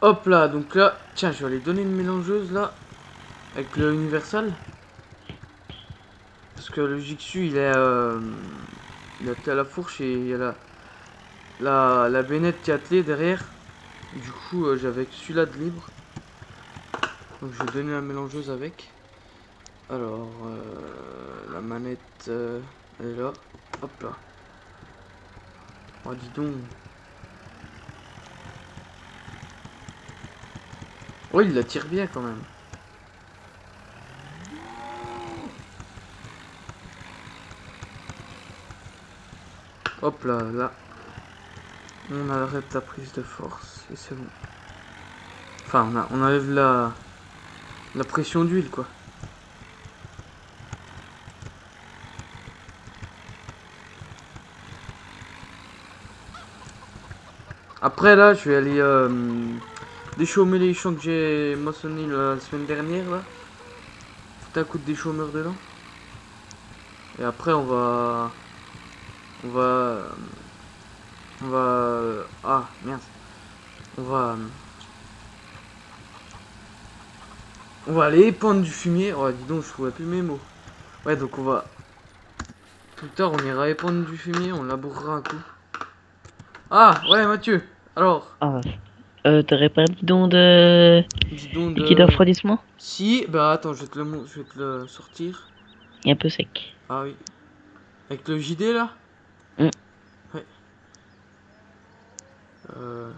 Hop là, donc là, tiens, je vais aller donner une mélangeuse là, avec le Universal. Parce que le Jixu, il est attelé à la fourche et il y a la bénette qui est attelée derrière. Du coup, j'avais que celui-là de libre. Donc je vais donner la mélangeuse avec. Alors, la manette, elle est là. Hop là. Oh, dis donc. Oh, il la tire bien quand même. Hop là, là. On arrête la prise de force et c'est bon. Enfin, on enlève la pression d'huile, quoi. Après, là, je vais aller déchaumer les champs que j'ai moissonnés la semaine dernière, là. Tout un coup de déchaumeur dedans. Et après, On va... On va... Ah, merde. On va... On va aller épandre du fumier. Oh, dis donc, je trouvais plus mes mots. Ouais, donc on va... Plus tard, on ira épandre du fumier, on labourera un coup. Ah, ouais, Mathieu. Alors, Ah, t'aurais pas le bidon de dis donc liquide de... refroidissement? Si, bah attends, je vais te le sortir. Il est un peu sec. Ah oui. Avec le JD, là. Hum, Ouais. Euh...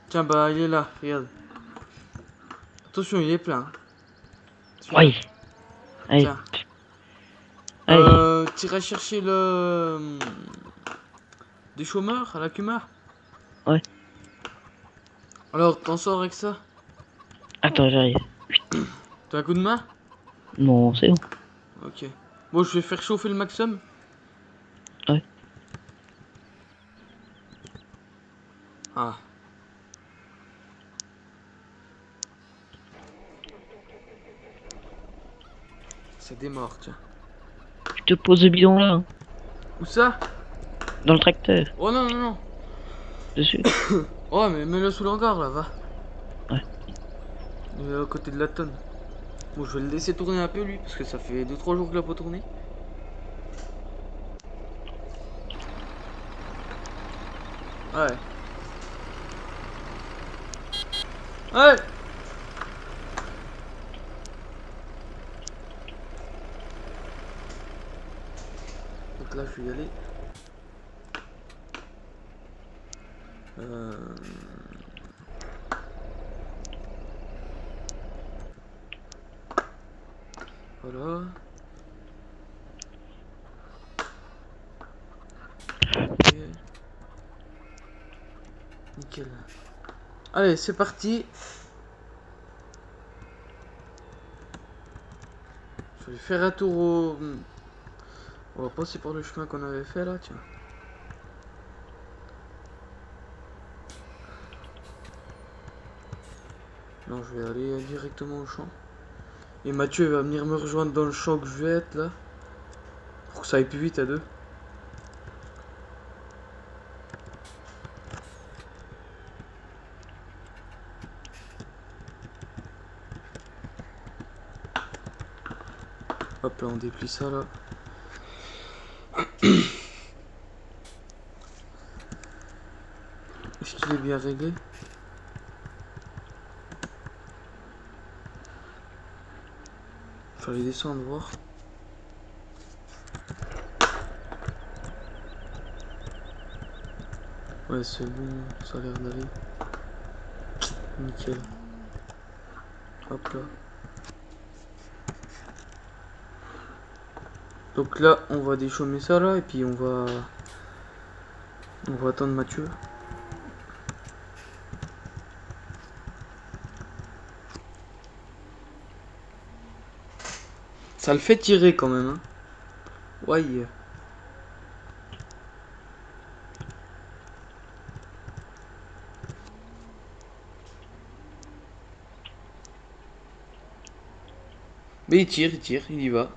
Tiens, bah, il est là, regarde. Attention, il est plein, hein, celui-là. Oui. Allez, Tiens. allez. T'iras chercher le... Des chômeurs à la Cuma. Ouais. Alors, t'en sors avec ça? Attends, j'arrive. T'as un coup de main? Non, c'est bon. Ok. Bon, je vais faire chauffer le maximum. Ouais. Ah, ça démarre, tiens. Je te pose le bidon là, hein, Où ça? dans le tracteur. Oh non, non, non. Dessus. Oh, mais mets-le sous l'hangar, là, va. Ouais. Il est à côté de la tonne. Bon, je vais le laisser tourner un peu, lui, parce que ça fait 2-3 jours qu'il a pas tourné. Ouais. Ouais. Donc là, je vais y aller. Euh... Voilà. Ok. Nickel. Allez, c'est parti. Je vais faire un tour au... On va passer par le chemin qu'on avait fait, là, tiens. Non, je vais aller directement au champ. Et Mathieu va venir me rejoindre dans le champ que je vais être, là. Pour que ça aille plus vite à deux. Hop là, on déplie ça, là. Est-ce qu'il est bien réglé? Fallait descendre, voir. Ouais, c'est bon, ça a l'air d'aller. Nickel. Hop là. Donc là, on va déchaumer ça là, et puis on va attendre Mathieu. Ça le fait tirer quand même, hein. Ouais. Mais il y va.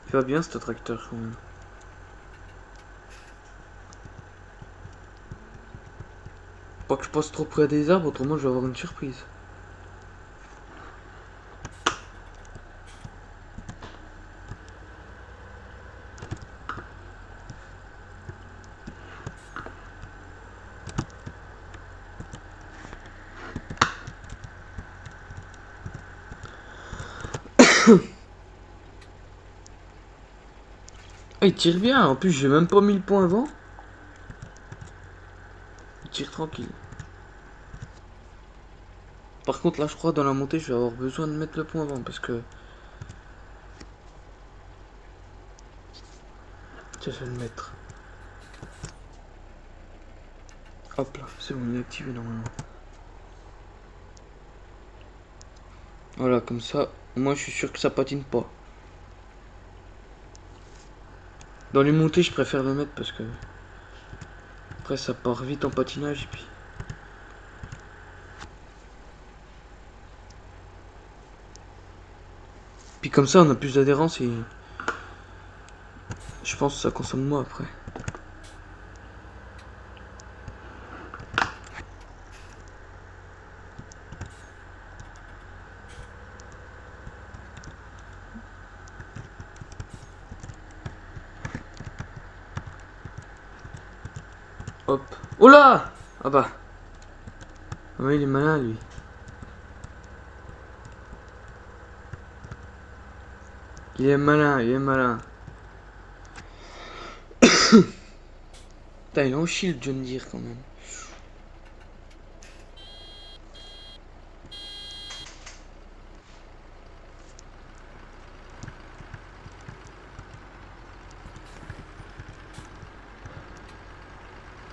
Il va bien ce tracteur quand même. Pas que je passe trop près des arbres, autrement je vais avoir une surprise. Ah, il tire bien, en plus j'ai même pas mis le point avant. Il tire tranquille. Par contre là je crois dans la montée je vais avoir besoin de mettre le point avant parce que... Tiens, je vais le mettre. Hop là, c'est bon, il est activé normalement. Voilà, comme ça, moi je suis sûr que ça patine pas. Dans les montées, je préfère le mettre parce que après ça part vite en patinage et puis comme ça on a plus d'adhérence et je pense que ça consomme moins après. Hop. Oh là! Ah bah. Ah ouais, il est malin lui. Il est malin, il est malin. Putain, il est en shield, John Deere quand même.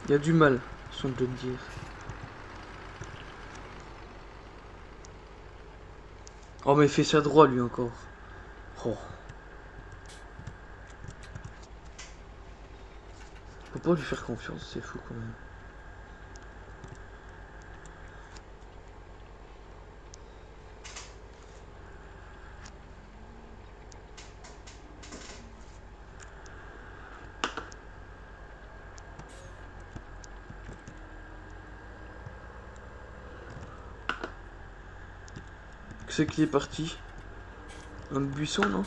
Il a du mal, son John Deere. Oh, mais il fait ça droit lui encore. Oh. Faut pas lui faire confiance, c'est fou quand même. C'est qui est parti? Dans le buisson, non?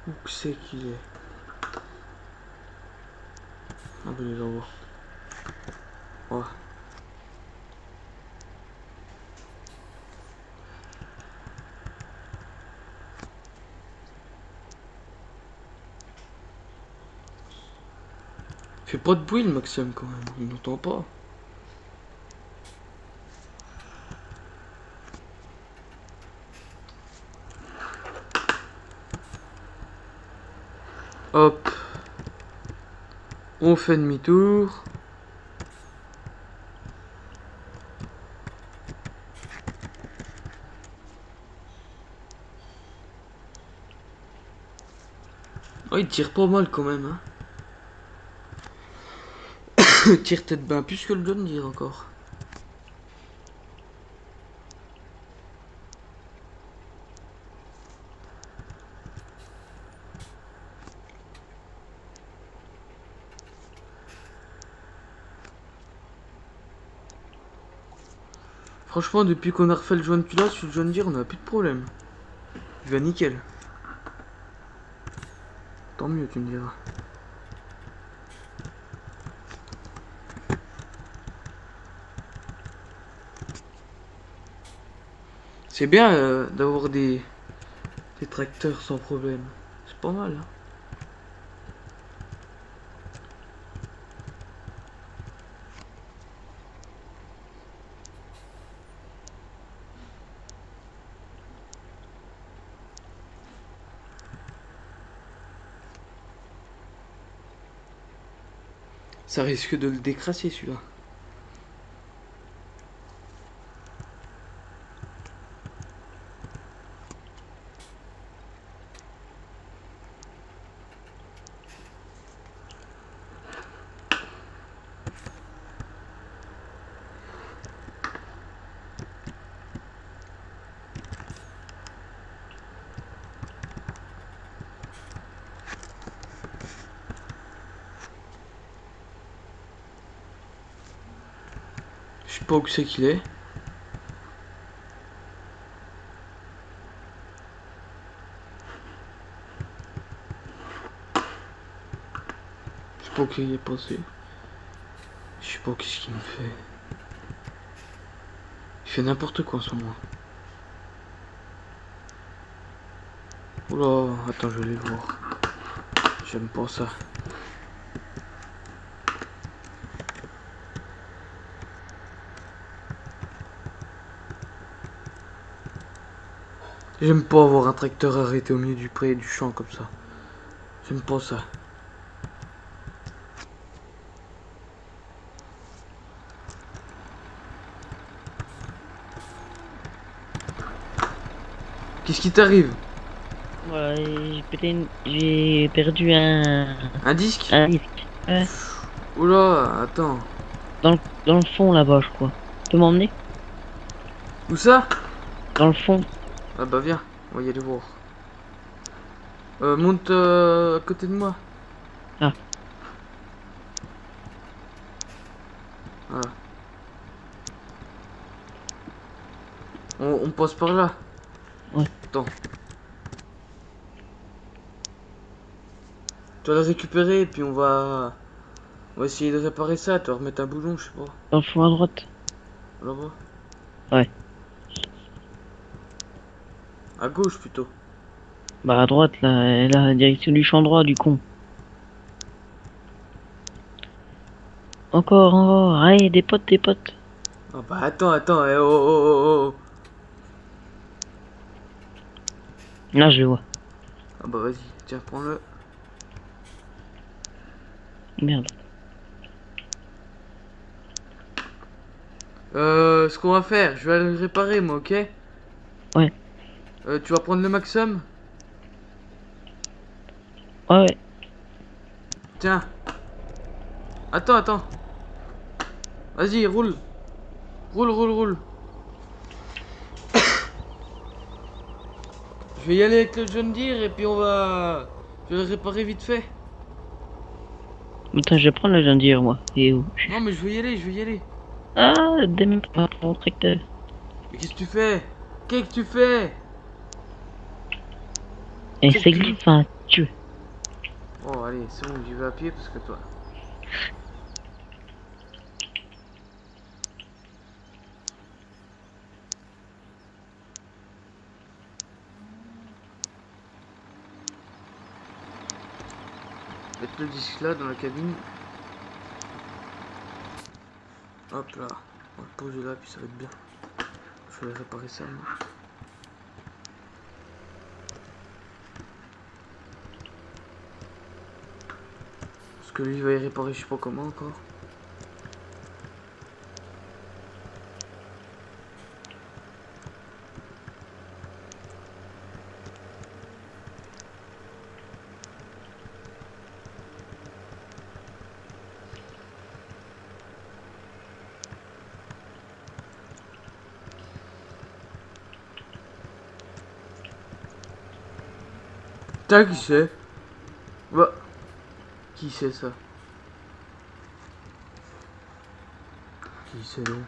Où c'est qu'il est? Ah ben les envoie. Oh. Fais pas de bruit le Maxime quand même, il n'entend pas. Hop. On fait demi-tour. Oh, il tire pas mal quand même, hein. Il tire peut-être bien plus que le John Deere encore. Franchement, depuis qu'on a refait le joint de pilote sur le John Deere, on a plus de problème. Il va nickel. Tant mieux, tu me diras. C'est bien d'avoir des tracteurs sans problème. C'est pas mal, hein. Ça risque de le décrasser celui-là. Je sais pas où c'est qu'il est. Je sais pas où il est passé. Je sais pas qu'est-ce qu'il me fait. Il fait n'importe quoi en ce moment. Oula, attends, je vais aller voir. J'aime pas ça. J'aime pas avoir un tracteur arrêté au milieu du pré et du champ comme ça. J'aime pas ça. Qu'est-ce qui t'arrive? Ouais, j'ai perdu Un disque? un disque. Ouais, Oula, attends. dans le fond là-bas, je crois. Tu peux m'emmener? Où ça? Dans le fond. Ah bah viens, on va y aller voir. Monte à côté de moi. Ah. Voilà. On passe par là. Ouais. Attends. Tu vas le récupérer et puis on va essayer de réparer ça. Tu vas remettre un boulon, je sais pas. Dans le fond à droite. Là-bas. Ouais. À gauche plutôt. Bah à droite, là, la direction du champ droit, du con. Encore. Allez, des potes, des potes. Ah bah attends, oh, oh, oh, oh. Là, je le vois. Ah bah vas-y, tiens, prends-le. Merde. Ce qu'on va faire, je vais aller le réparer moi, ok? Ouais. Tu vas prendre le maximum? Ouais. Tiens. Attends. Vas-y, roule. Roule. Je vais y aller avec le John Deere et puis je vais le réparer vite fait. Attends, je vais prendre le John Deere, moi. Et où? Non mais je vais y aller. Ah, même pas mon tracteur. Mais qu'est-ce que tu fais? Qu'est-ce que tu fais? Et C'est c'est que tu- glisse, enfin, tu. Oh allez, c'est bon, j'y vais à pied parce que toi. Mettre le disque là dans la cabine. Hop là. On va le poser là puis ça va être bien. Je vais réparer ça moi. Parce que lui il va y réparer je sais pas comment encore. Putain qui c'est? Bah. Qui c'est ça? Qui c'est donc?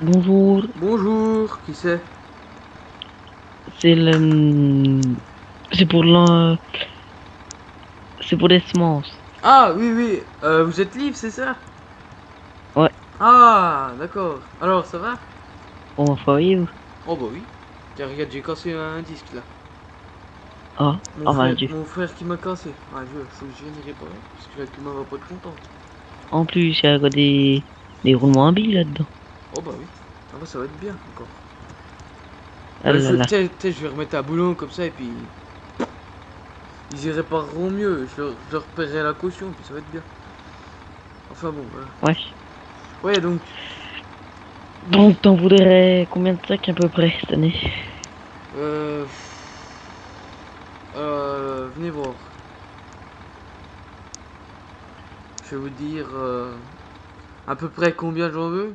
Bonjour. Bonjour, qui c'est? C'est le. C'est pour l'en. C'est pour les semences. Ah oui, vous êtes libre, c'est ça? Ouais. Ah, d'accord. Alors, ça va? Bon, ma foyer, vous. Oh bah oui. Tiens, regarde, j'ai cassé un disque là. Ah, oh mon Dieu. Mon frère qui m'a cassé. Ah, faut que je vienne y réparer, parce que la climat va pas être contente. En plus, il y a des roulements à billes là-dedans. Oh bah oui. Ah bah ça va être bien encore. Ah là là. Je vais remettre un boulon comme ça et puis... Ils y répareront mieux. Je leur paierai la caution, puis ça va être bien. Enfin bon, voilà. Ouais. Ouais, donc... Donc, t'en voudrais combien de sacs à peu près cette année? Venez voir. Je vais vous dire à peu près combien j'en veux.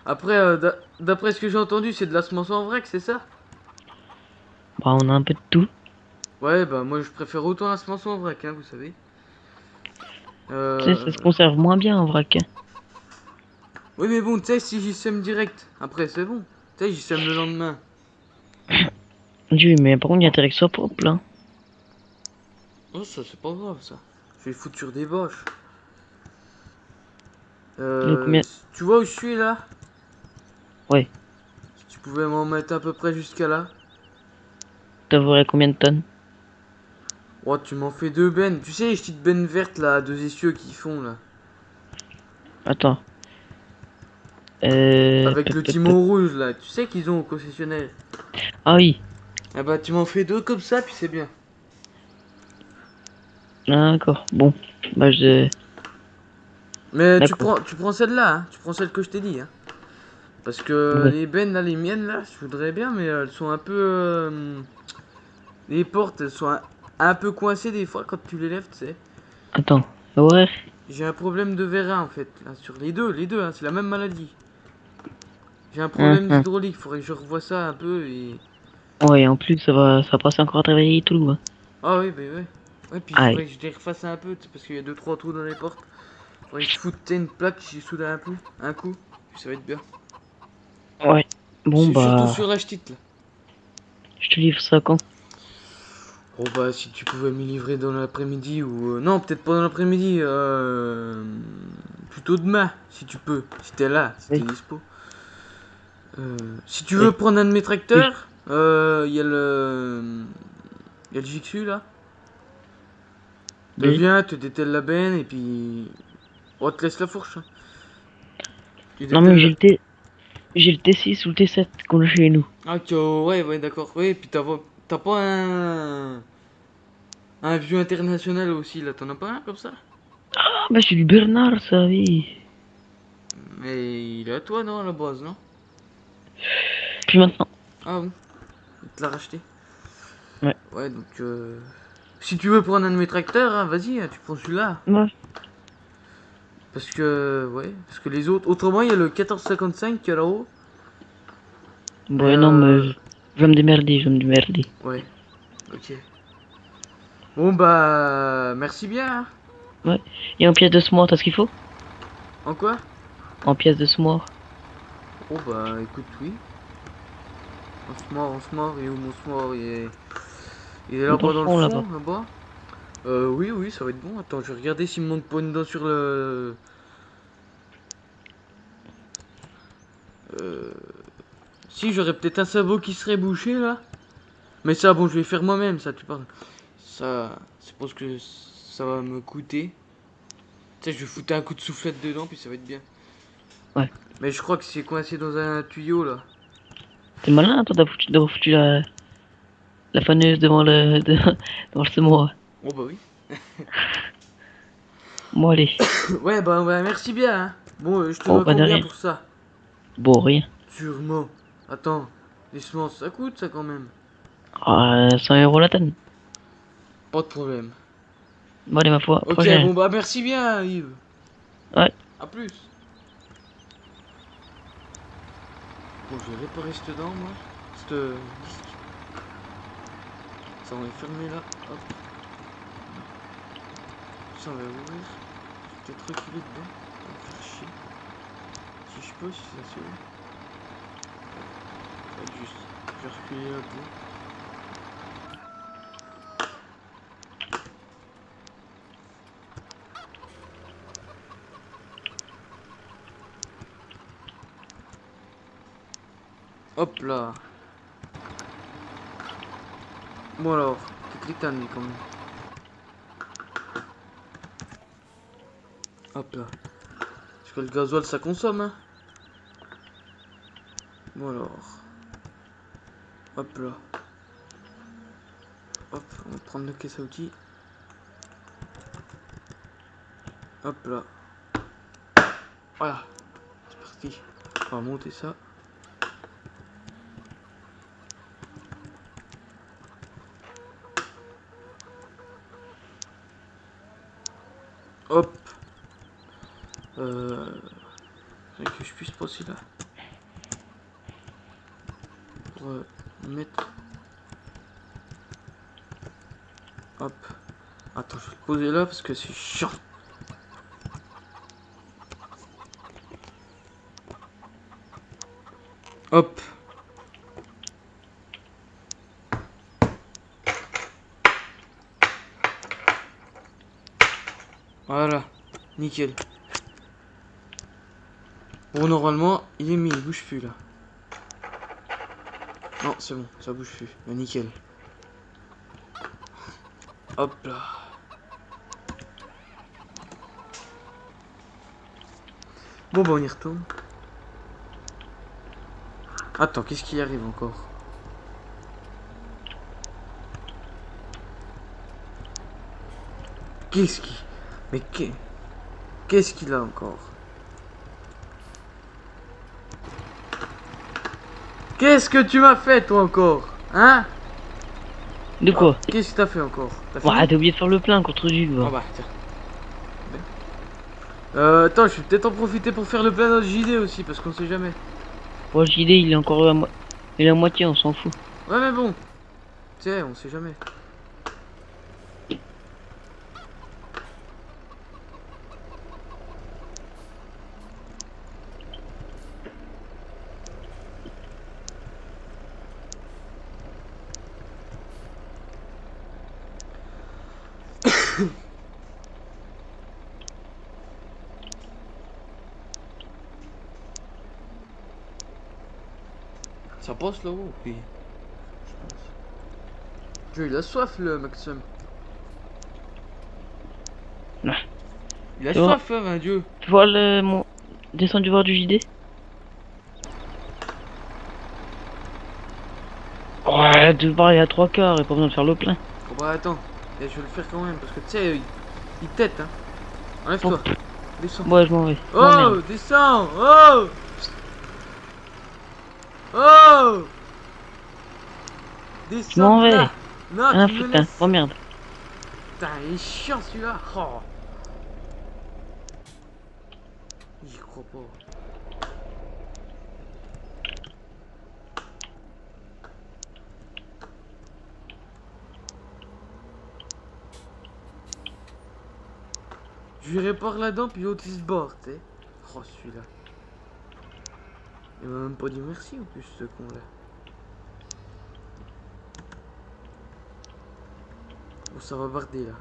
Après, d'après ce que j'ai entendu, c'est de la semence en vrac, c'est ça? Bah, on a un peu de tout. Ouais, bah moi je préfère autant la semence en vrac, hein, vous savez. Tu sais, ça se conserve moins bien en vrac, hein. Oui, mais bon, tu sais, si j'y sème direct, après c'est bon. Tu sais, j'y sème le lendemain. Oui, mais par contre, il y a intérêt que ce soit propre, là. Oh, ça, c'est pas grave, ça. Je vais le foutre sur des bâches. Donc, combien? Tu vois où je suis là? Ouais. Si tu pouvais m'en mettre à peu près jusqu'à là. T'avouerais combien de tonnes? Oh, tu m'en fais deux bennes. Tu sais, les petites bennes vertes là, deux essieux qui font là. Attends. Avec le timon rouge là. Tu sais qu'ils ont au concessionnaire. Ah oui. Ah bah, tu m'en fais deux comme ça, puis c'est bien. D'accord. Bon. Bah, je... Mais D'accord. tu prends celle-là, hein. Tu prends celle que je t'ai dit, hein. Parce que Ouais. les bennes là, les miennes là, je voudrais bien, mais elles sont un peu. Les portes, elles sont un peu coincées des fois quand tu les lèves, tu sais. Attends. Ouais. J'ai un problème de vérin en fait, là, sur les deux, hein, c'est la même maladie. J'ai un Hum, problème hum. d'hydraulique, faudrait que je revoie ça un peu et. Ouais, en plus, ça va passer encore à travailler tout, le hein. Ah oui, bah ouais. Ouais, puis il Aïe. faudrait que je les refasse un peu, tu sais, parce qu'il y a deux trois trous dans les portes. Faudrait que je foute une plaque, j'y soude un coup, puis ça va être bien. Ouais. Bon, C'est surtout bah, sur la petite là. je te livre ça quand? Oh bah si tu pouvais m'y livrer dans l'après-midi ou... non, peut-être pas dans l'après-midi, plutôt demain, si tu peux, si t'es là, si t'es Oui. dispo. Si tu veux Oui. prendre un de mes Oui. tracteurs, il y a le... Il y a le Jixu là. Te Oui. viens, te dételle la benne et puis... On te laisse la fourche, hein. Tu Non, mais dételles la... j'ai le T6 ou le T7 qu'on a chez nous. Ah, ouais, ouais, d'accord. Oui, et puis t'as pas un vieux international aussi, là. T'en as pas un comme ça? Ah, bah, c'est du Bernard, ça, oui. Mais il est à toi, non, à la base, non? Puis maintenant. Ah bon, il te l'a racheté. Ouais. Ouais, donc... Si tu veux prendre un de mes tracteurs, hein, vas-y, hein, tu prends celui-là. Ouais. Parce que... Ouais, parce que les autres... Autrement, il y a le 1455 qui est là-haut. Mais Ouais, non, mais je vais me démerder, je vais me démerder. Ouais, ok. Bon bah... Merci bien, hein. Ouais. Et en pièces de semoir, t'as ce qu'il faut? En quoi? En pièces de semoir. Oh bah écoute, oui. On se mord, et où mon se mord, il est Dans là-bas le dans le fond, fond, là-bas. là-bas. Oui, oui, ça va être bon. Attends, je vais regarder s'il me manque pas une dent sur le... Euh... Si, j'aurais peut-être un sabot qui serait bouché, là. Mais ça, bon, je vais faire moi-même, ça, tu parles. Ça, je pense que ça va me coûter. Tu sais, je vais foutre un coup de soufflette dedans, puis ça va être bien. Ouais. Mais je crois que c'est coincé dans un tuyau, là. T'es malin, toi, d'avoir foutu la faneuse devant devant le semoir. Oh bah oui. Bon, allez. Ouais, bah merci bien, hein. Bon, je te Oh, dois bah, de combien rien. pour ça? Bon, rien. Sûrement. Attends, les semences, ça coûte, ça, quand même. Ah, 100 € la tonne. Pas de problème. Bon, allez, ma foi, Ok, prochain. bon, bah merci bien, Yves. Ouais. A plus. Bon, je vais réparer cette dent, moi. Cette disque. Ça, on va fermer là. Hop. Ça, on va ouvrir. Je vais peut-être reculer dedans. Ça va me faire chier. Si je peux, si ça se ouvre. Ça va être juste. Je vais reculer là-dedans. Hop là. Bon alors, t'es cliquant, quand même. Hop là. Parce que le gasoil, ça consomme, hein. Bon alors. Hop là. Hop, on va prendre la caisse à outils. Hop là. Voilà. C'est parti. On va monter ça. Hop. Faudrait que je puisse passer là. Pour mettre. Hop. Attends, je vais le poser là parce que c'est chiant. Hop. Voilà, nickel. Bon, normalement, il est mis, il bouge plus là. Non, c'est bon, ça bouge plus. Bah, nickel. Hop là. Bon, bah, on y retourne. Attends, qu'est-ce qui arrive encore? Qu'est-ce qui... Mais qu'est-ce qu'il a encore? Qu'est-ce que tu m'as fait, toi, encore? Hein? De quoi? Qu'est-ce que t'as fait encore? T'as fini? Ouais, t'as oublié de faire le plein contre Juve. Oh bah, tiens. Attends, je vais peut-être en profiter pour faire le plein dans le JD aussi, parce qu'on sait jamais. Ouais, le JD, il est encore il est à moitié, on s'en fout. Ouais, mais bon. Tu sais, on sait jamais. Ça passe là-haut, puis... je pense. Dieu, il a soif, le Maxime. Ouais. Il a Tu vois? soif, hein, Dieu. Tu vois descendu voir du JD? Ouais, tu vois, il y a 3 quarts, et pas besoin de faire le plein. Oh bah attends, et je vais le faire quand même, parce que tu sais, il tête, hein. Enlève-toi, descends. Ouais, je m'en vais. Oh, merde. descends. Oh. Oh. Descends. Je m'en vais. là. Non, Ah, tu me putain, laisses. oh merde. Putain, il est chiant celui-là. Oh. J'y crois pas. Je lui répare là-dedans, puis l'autre il se barre, tu sais. Oh, celui-là. Il m'a même pas dit merci en plus, ce con-là. Bon, ça va barder là.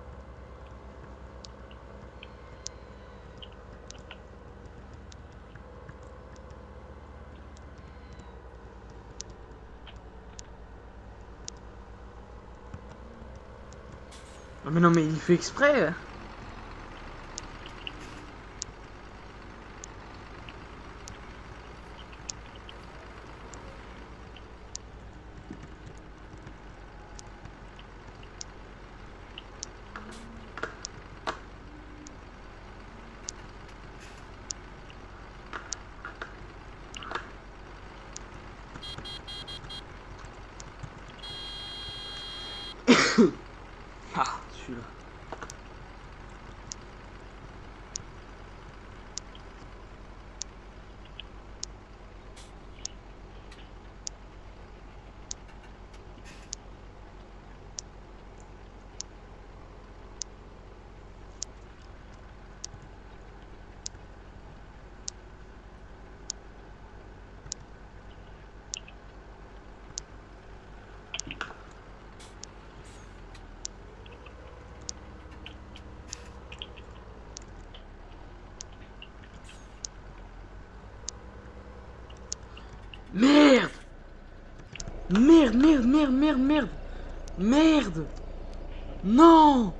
Ah, mais non, mais il fait exprès, hein. Ah, celui-là. Merde! Merde, merde, merde, merde, merde! Merde! Non!